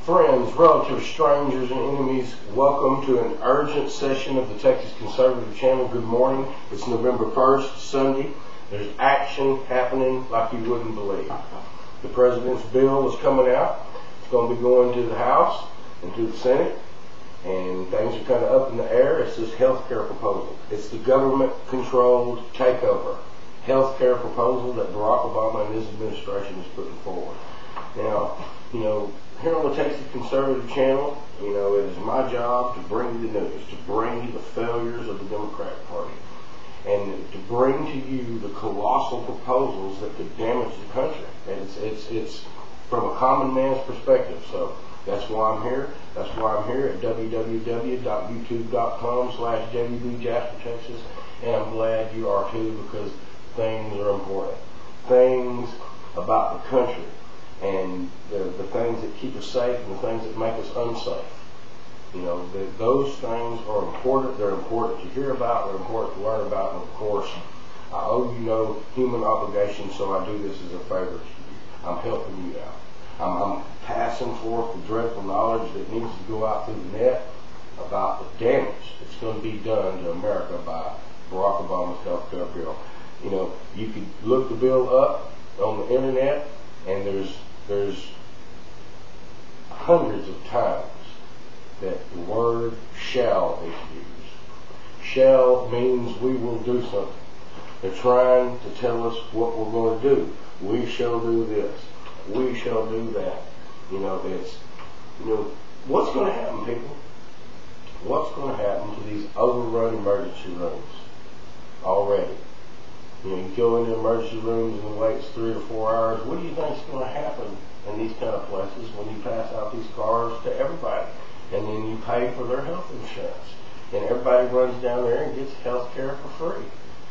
Friends, relatives, strangers, and enemies, welcome to an urgent session of the Texas Conservative Channel. Good morning. It's November 1st, Sunday. There's action happening like you wouldn't believe. The President's bill is coming out. It's going to be going to the House and to the Senate, and things are kind of up in the air. It's this health care proposal. It's the government-controlled takeover health care proposal that Barack Obama and his administration is putting forward. Now, here on the Texas Conservative Channel, it is my job to bring you the news, to bring you the failures of the Democratic Party, and to bring to you the colossal proposals that could damage the country. And it's from a common man's perspective. So that's why I'm here. That's why I'm here at www.youtube.com/JVBJASPERTX, and I'm glad you are too, because things are important. Things about the country and the things that keep us safe and the things that make us unsafe. Those things are important. They're important to hear about. They're important to learn about. And of course, I owe you no human obligation, so I do this as a favor to you. I'm helping you out. I'm passing forth the dreadful knowledge that needs to go out through the net about the damage that's going to be done to America by Barack Obama's health care bill. You could look the bill up on the internet, and there's hundreds of times that the word shall is used. Shall means we will do something. They're trying to tell us what we're going to do. We shall do this. We shall do that. What's going to happen, people? What's going to happen to these overrun emergency rooms already? You go into emergency rooms and wait 3 or 4 hours. What do you think is going to happen in these kind of places when you pass out these cars to everybody? And then you pay for their health insurance. And everybody runs down there and gets health care for free.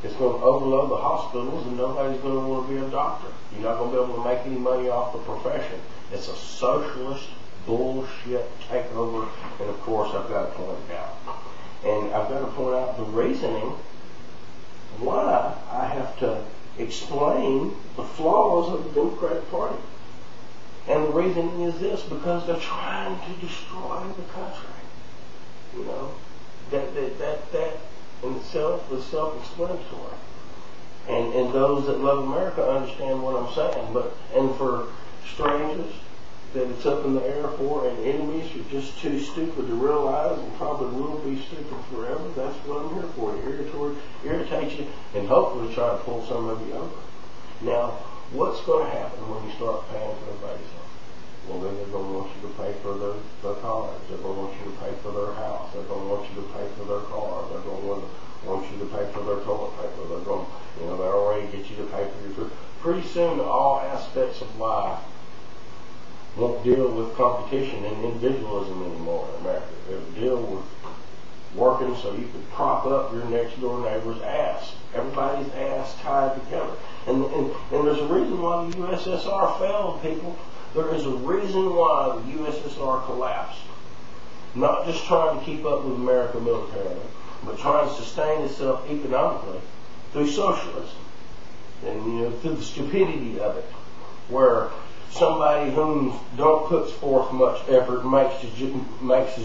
It's going to overload the hospitals, and nobody's going to want to be a doctor. You're not going to be able to make any money off the profession. It's a socialist bullshit takeover, and of course I've got to point it out. And I've got to point out the reasoning why I have to explain the flaws of the Democratic Party. And the reasoning is this: because they're trying to destroy the country. That in itself is self-explanatory. And those that love America understand what I'm saying. And for strangers that it's up in the air for, and enemies are just too stupid to realize, and probably will be stupid forever, that's what I'm here for, to irritate you and hopefully try to pull some of you over. Now, what's going to happen when you start paying for everybody's health? Well, then they're going to want you to pay for their college. They're going to want you to pay for their house. They're going to want you to pay for their car. They're going to want you to pay for their toilet paper. They're going to, they already get you to pay for your food. Pretty soon, all aspects of life won't deal with competition and individualism anymore in America. It'll deal with working so you can prop up your next door neighbor's ass. Everybody's ass tied together. And there's a reason why the USSR failed, people. There is a reason why the USSR collapsed. Not just trying to keep up with America militarily, but trying to sustain itself economically through socialism. And through the stupidity of it, where somebody who puts forth much effort makes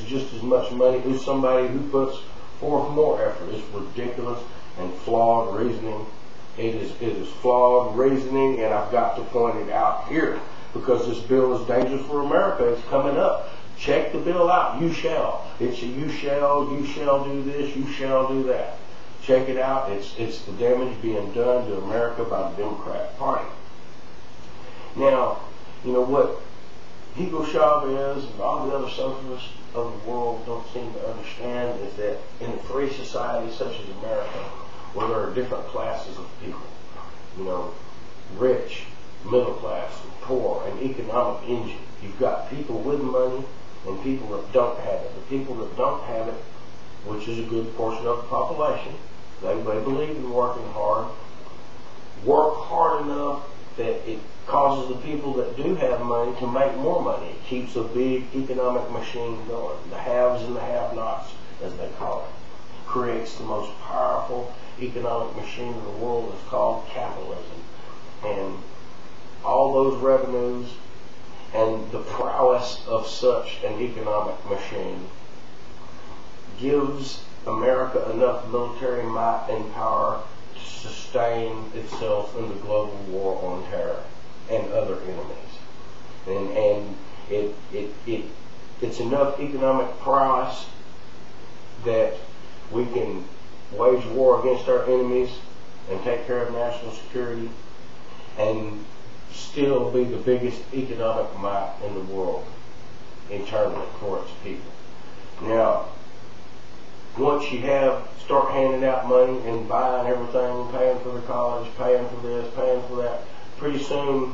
just as much money as somebody who puts forth more effort. It's ridiculous and flawed reasoning. It is flawed reasoning, and I've got to point it out here, because this bill is dangerous for America. It's coming up. Check the bill out. You shall. It's a you shall do this, you shall do that. Check it out. It's the damage being done to America by the Democratic Party. Now, what Hugo Chavez and all the other socialists of the world don't seem to understand is that in a free society such as America, where there are different classes of people, rich, middle class, and poor, and economic engine. You've got people with money and people that don't have it. The people that don't have it, which is a good portion of the population, they believe in working hard, work hard enough that it causes the people that do have money to make more money. It keeps a big economic machine going. The haves and the have-nots, as they call it. Creates the most powerful economic machine in the world. Is called capitalism. And all those revenues and the prowess of such economic machine, gives America enough military might and power to sustain itself in the global war on terror and other enemies. And it's enough economic prowess that we can wage war against our enemies and take care of national security and still be the biggest economic might in the world internally for its people. Now, once you start handing out money and buying everything, paying for the college, paying for this, paying for that, pretty soon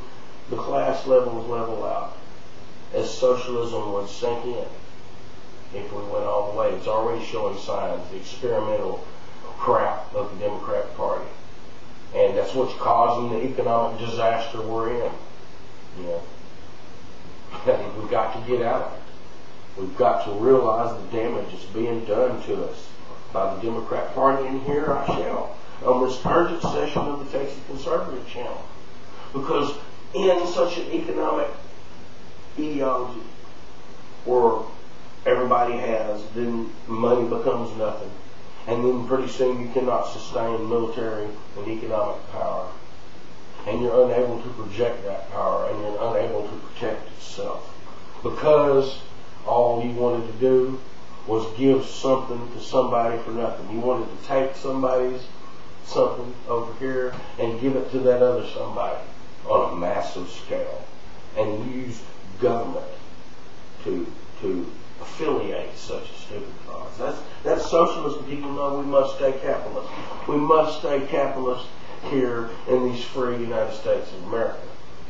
the class levels level out as socialism would sink in if we went all the way. It's already showing signs, the experimental crap of the Democratic Party. And that's what's causing the economic disaster we're in. You know, we've got to get out of it. We've got to realize the damage that's being done to us by the Democrat Party, and here I shall on this urgent session of the Texas Conservative Channel. Because in such an economic ideology where everybody has, then money becomes nothing. And then pretty soon you cannot sustain military and economic power. And you're unable to project that power, and you're unable to protect itself. Because all you wanted to do was give something to somebody for nothing. You wanted to take somebody's something over here and give it to that other somebody on a massive scale. And use government to affiliate such a stupid cause. That's socialism. People know we must stay capitalist. We must stay capitalist here in these free United States of America.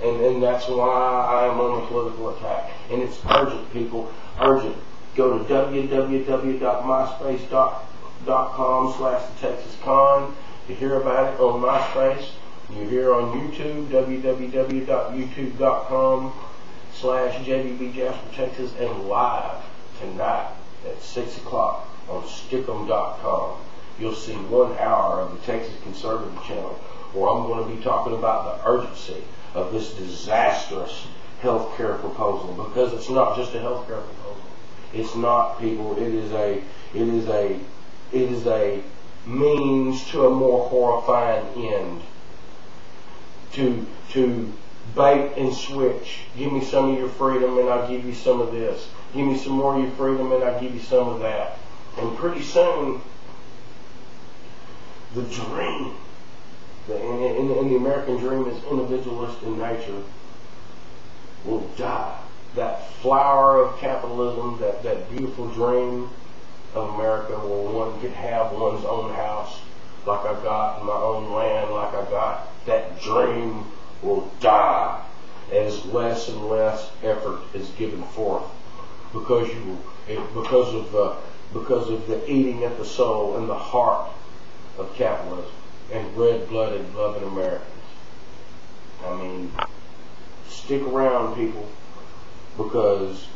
And that's why I am on a political attack. And it's urgent, people. Urgent. Go to www.myspace.com/TheTexasCon to hear about it on MySpace. You're here on YouTube, www.youtube.com/JVBJASPERTX, and live tonight at 6 o'clock on Stickum.com. You'll see 1 hour of the Texas Conservative Channel where I'm going to be talking about the urgency of this disastrous health care proposal, because it's not just a health care proposal. It's not, people. It is a means to a more horrifying end. To bait and switch. Give me some of your freedom and I'll give you some of this. Give me some more of your freedom and I'll give you some of that. And pretty soon, the dream, and the American dream is individualist in nature, will die. That flower of capitalism, that beautiful dream of America where one can have one's own house like I got, my own land like I got, that dream will die as less and less effort is given forth because of the eating at the soul and the heart of capitalism and red-blooded loving Americans. I mean, stick around, people, because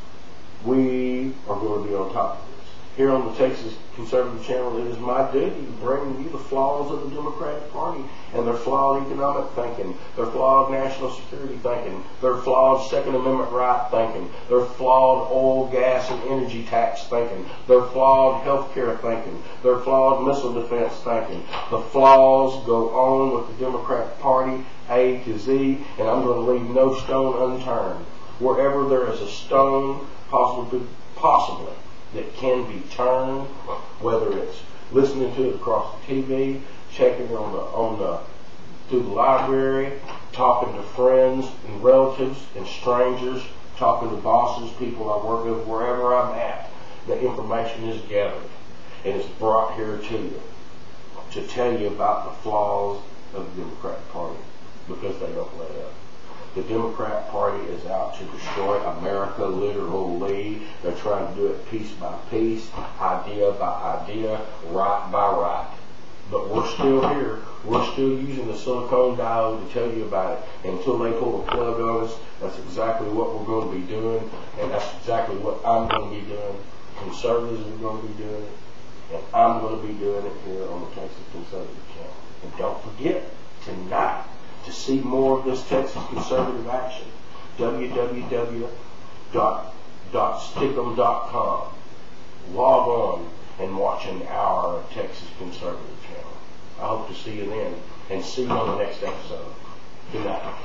we are going to be on top of this. Here on the Texas Conservative Channel, it is my duty to bring you the flaws of the Democratic Party and their flawed economic thinking, their flawed national security thinking, their flawed Second Amendment right thinking, their flawed oil, gas, and energy tax thinking, their flawed health care thinking, their flawed missile defense thinking. The flaws go on with the Democratic Party, A to Z, and I'm going to leave no stone unturned. Wherever there is a stone possibly that can be turned, whether it's listening to it across the TV, checking through the library, talking to friends and relatives and strangers, talking to bosses, people I work with, wherever I'm at, the information is gathered and it's brought here to you to tell you about the flaws of the Democratic Party, because they don't let up. The Democrat Party is out to destroy America, literally. They're trying to do it piece by piece, idea by idea, right by right. But we're still here. We're still using the silicone diode to tell you about it. And until they pull the plug on us, that's exactly what we're going to be doing. And that's exactly what I'm going to be doing. Conservatives are going to be doing it. And I'm going to be doing it here on the Texas Conservative Channel. And don't forget, tonight, to see more of this Texas conservative action, www.jvbjaspertx.com. JVBJASPERTX.stickem.com. Log on and watch an hour of Texas Conservative Channel. I hope to see you then, and see you on the next episode. Good night.